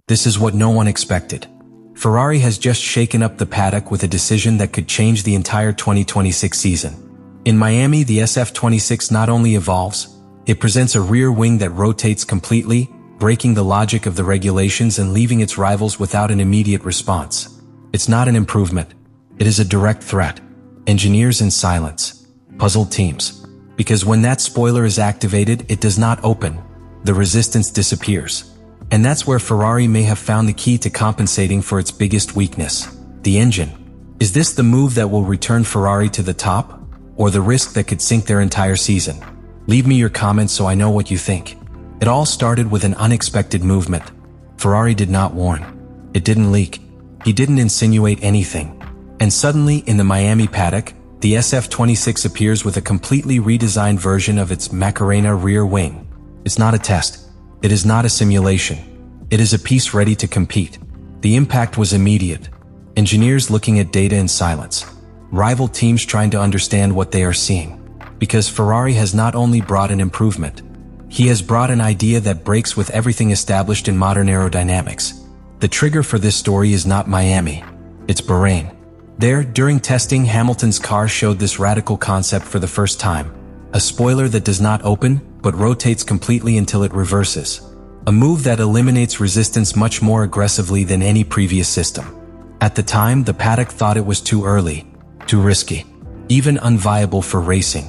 This is what no one expected. Ferrari has just shaken up the paddock with a decision that could change the entire 2026 season. In Miami, the SF-26 not only evolves, it presents a rear wing that rotates completely, breaking the logic of the regulations and leaving its rivals without an immediate response. It's not an improvement. It is a direct threat. Engineers in silence. Puzzled teams. Because when that spoiler is activated, it does not open. The resistance disappears. And that's where Ferrari may have found the key to compensating for its biggest weakness, the engine. Is this the move that will return Ferrari to the top, or the risk that could sink their entire season? Leave me your comments so I know what you think. It all started with an unexpected movement. Ferrari did not warn. It didn't leak. He didn't insinuate anything. And suddenly, in the Miami paddock, the SF-26 appears with a completely redesigned version of its Macarena rear wing. It's not a test. It is not a simulation. It is a piece ready to compete. The impact was immediate. Engineers looking at data in silence. Rival teams trying to understand what they are seeing. Because Ferrari has not only brought an improvement, he has brought an idea that breaks with everything established in modern aerodynamics. The trigger for this story is not Miami. It's Bahrain. There, during testing, Hamilton's car showed this radical concept for the first time. A spoiler that does not open, but rotates completely until it reverses. A move that eliminates resistance much more aggressively than any previous system. At the time, the paddock thought it was too early, too risky, even unviable for racing.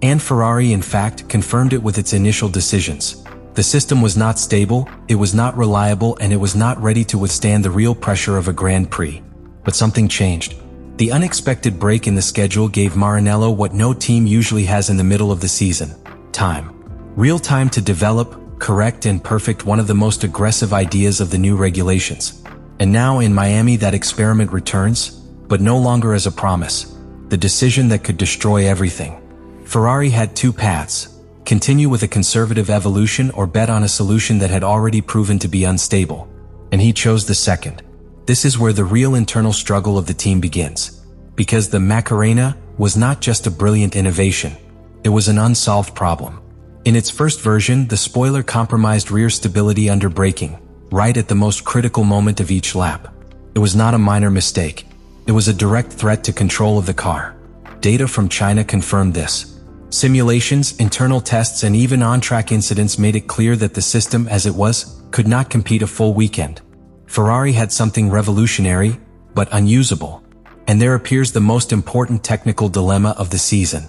And Ferrari, in fact, confirmed it with its initial decisions. The system was not stable, it was not reliable, and it was not ready to withstand the real pressure of a Grand Prix. But something changed. The unexpected break in the schedule gave Maranello what no team usually has in the middle of the season: time. Real time to develop, correct, and perfect one of the most aggressive ideas of the new regulations. And now in Miami that experiment returns, but no longer as a promise. The decision that could destroy everything. Ferrari had two paths: continue with a conservative evolution or bet on a solution that had already proven to be unstable. And he chose the second. This is where the real internal struggle of the team begins. Because the Macarena was not just a brilliant innovation. It was an unsolved problem. In its first version, the spoiler compromised rear stability under braking, right at the most critical moment of each lap. It was not a minor mistake. It was a direct threat to control of the car. Data from China confirmed this. Simulations, internal tests, and even on-track incidents made it clear that the system, as it was, could not compete a full weekend. Ferrari had something revolutionary, but unusable. And there appears the most important technical dilemma of the season.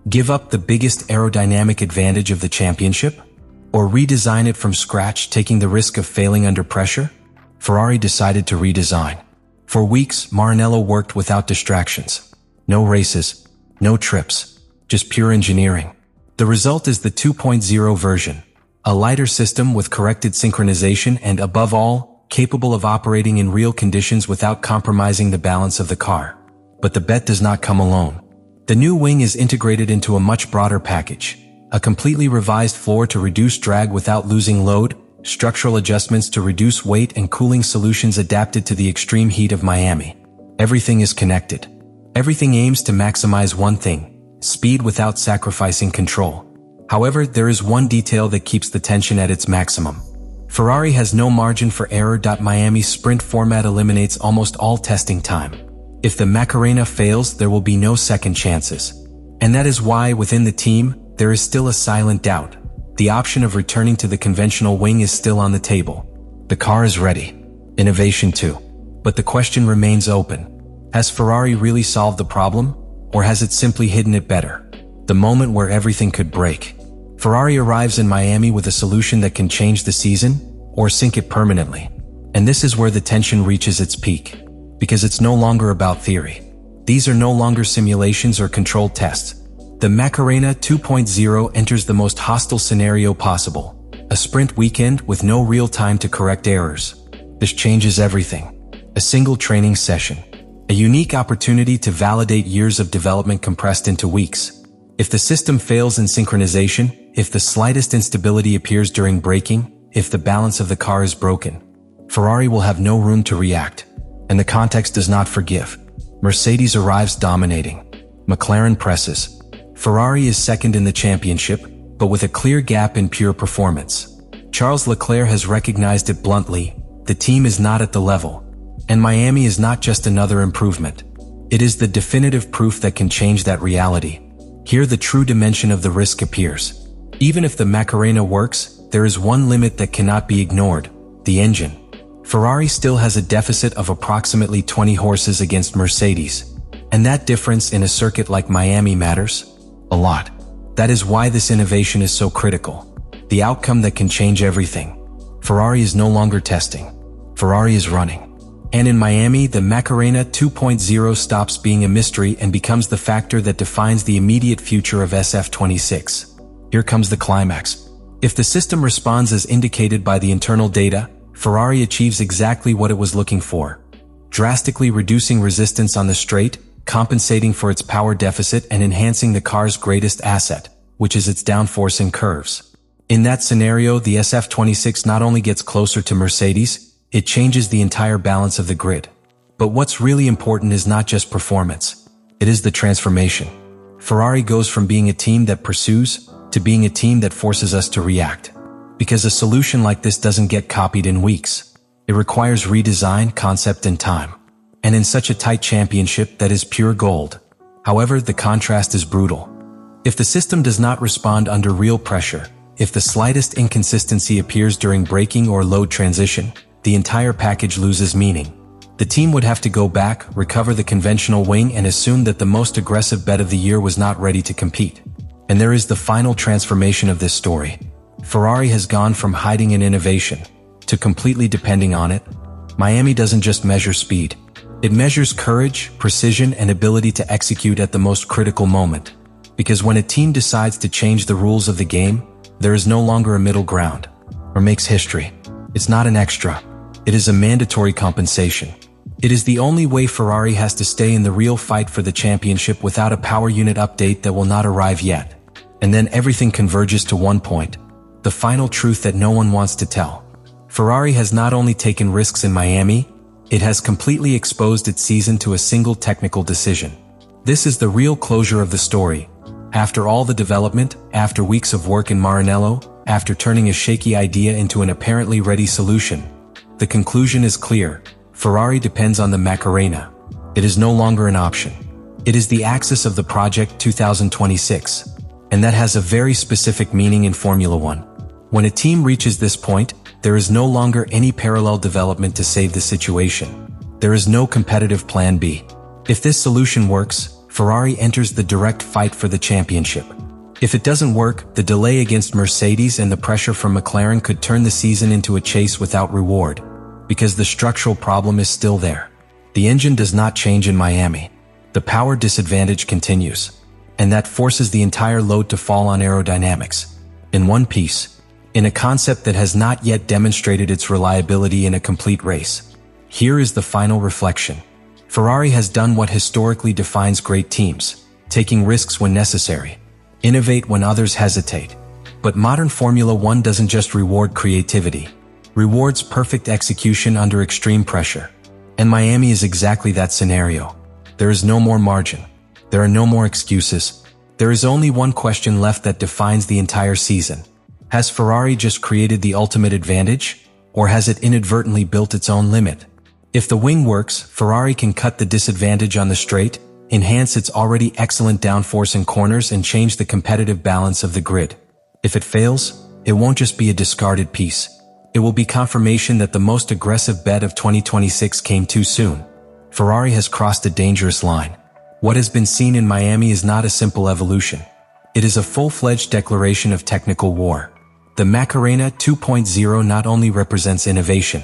Give up the biggest aerodynamic advantage of the championship? Or redesign it from scratch, taking the risk of failing under pressure? Ferrari decided to redesign. For weeks, Maranello worked without distractions. No races, no trips, just pure engineering. The result is the 2.0 version. A lighter system with corrected synchronization and, above all, capable of operating in real conditions without compromising the balance of the car. But the bet does not come alone. The new wing is integrated into a much broader package. A completely revised floor to reduce drag without losing load, structural adjustments to reduce weight, and cooling solutions adapted to the extreme heat of Miami. Everything is connected. Everything aims to maximize one thing: speed without sacrificing control. However, there is one detail that keeps the tension at its maximum. Ferrari has no margin for error. Miami's sprint format eliminates almost all testing time. If the Macarena fails, there will be no second chances. And that is why, within the team, there is still a silent doubt. The option of returning to the conventional wing is still on the table. The car is ready. Innovation too. But the question remains open. Has Ferrari really solved the problem? Or has it simply hidden it better? The moment where everything could break. Ferrari arrives in Miami with a solution that can change the season, or sink it permanently. And this is where the tension reaches its peak. Because it's no longer about theory. These are no longer simulations or controlled tests. The Macarena 2.0 enters the most hostile scenario possible. A sprint weekend with no real time to correct errors. This changes everything. A single training session. A unique opportunity to validate years of development compressed into weeks. If the system fails in synchronization, if the slightest instability appears during braking, if the balance of the car is broken, Ferrari will have no room to react. And the context does not forgive. Mercedes arrives dominating. McLaren presses. Ferrari is second in the championship, but with a clear gap in pure performance. Charles Leclerc has recognized it bluntly. the team is not at the level. And Miami is not just another improvement. It is the definitive proof that can change that reality. Here the true dimension of the risk appears. Even if the Macarena works, there is one limit that cannot be ignored: the engine. Ferrari still has a deficit of approximately 20 horses against Mercedes. And that difference in a circuit like Miami matters a lot. That is why this innovation is so critical. The outcome that can change everything. Ferrari is no longer testing. Ferrari is running. And in Miami, the Macarena 2.0 stops being a mystery and becomes the factor that defines the immediate future of SF-26. Here comes the climax. If the system responds as indicated by the internal data, Ferrari achieves exactly what it was looking for, drastically reducing resistance on the straight, compensating for its power deficit and enhancing the car's greatest asset, which is its downforce in curves. In that scenario, the SF-26 not only gets closer to Mercedes, it changes the entire balance of the grid. But what's really important is not just performance. It is the transformation. Ferrari goes from being a team that pursues to being a team that forces us to react. Because a solution like this doesn't get copied in weeks. It requires redesign, concept, and time. And in such a tight championship, that is pure gold. However, the contrast is brutal. If the system does not respond under real pressure, if the slightest inconsistency appears during braking or load transition, the entire package loses meaning. The team would have to go back, recover the conventional wing, and assume that the most aggressive bet of the year was not ready to compete. And there is the final transformation of this story. Ferrari has gone from hiding in innovation to completely depending on it. Miami doesn't just measure speed. It measures courage, precision, and ability to execute at the most critical moment. Because when a team decides to change the rules of the game, there is no longer a middle ground, or makes history. It's not an extra. It is a mandatory compensation. It is the only way Ferrari has to stay in the real fight for the championship without a power unit update that will not arrive yet. And then everything converges to one point, the final truth that no one wants to tell. Ferrari has not only taken risks in Miami, it has completely exposed its season to a single technical decision. This is the real closure of the story. After all the development, after weeks of work in Maranello, after turning a shaky idea into an apparently ready solution, the conclusion is clear. Ferrari depends on the Macarena. It is no longer an option. It is the axis of the project 2026. And that has a very specific meaning in Formula One. When a team reaches this point, there is no longer any parallel development to save the situation. There is no competitive plan B. If this solution works, Ferrari enters the direct fight for the championship. If it doesn't work, the delay against Mercedes and the pressure from McLaren could turn the season into a chase without reward. Because the structural problem is still there. The engine does not change in Miami. The power disadvantage continues. And that forces the entire load to fall on aerodynamics. In one piece. In a concept that has not yet demonstrated its reliability in a complete race. Here is the final reflection. Ferrari has done what historically defines great teams, taking risks when necessary, innovate when others hesitate. But modern Formula One doesn't just reward creativity, rewards perfect execution under extreme pressure. And Miami is exactly that scenario. There is no more margin. There are no more excuses. There is only one question left that defines the entire season. Has Ferrari just created the ultimate advantage, or has it inadvertently built its own limit? If the wing works, Ferrari can cut the disadvantage on the straight, enhance its already excellent downforce in corners, and change the competitive balance of the grid. If it fails, it won't just be a discarded piece. It will be confirmation that the most aggressive bet of 2026 came too soon. Ferrari has crossed a dangerous line. What has been seen in Miami is not a simple evolution. It is a full-fledged declaration of technical war. The Macarena 2.0 not only represents innovation,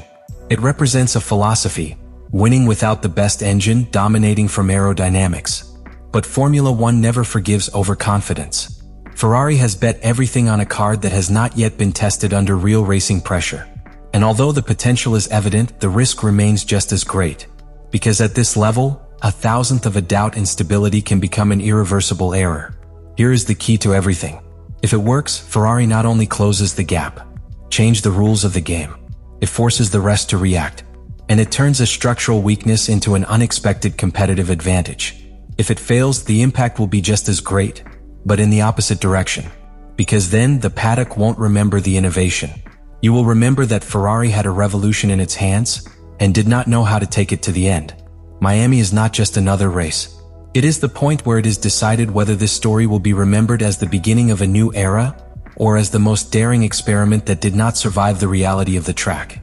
it represents a philosophy, winning without the best engine, dominating from aerodynamics. But Formula One never forgives overconfidence. Ferrari has bet everything on a card that has not yet been tested under real racing pressure. And although the potential is evident, the risk remains just as great. Because at this level, a thousandth of a doubt in stability can become an irreversible error. Here is the key to everything. If it works, Ferrari not only closes the gap, change the rules of the game. It forces the rest to react. And it turns a structural weakness into an unexpected competitive advantage. If it fails, the impact will be just as great, but in the opposite direction. Because then, the paddock won't remember the innovation. You will remember that Ferrari had a revolution in its hands and did not know how to take it to the end. Miami is not just another race. It is the point where it is decided whether this story will be remembered as the beginning of a new era or as the most daring experiment that did not survive the reality of the track.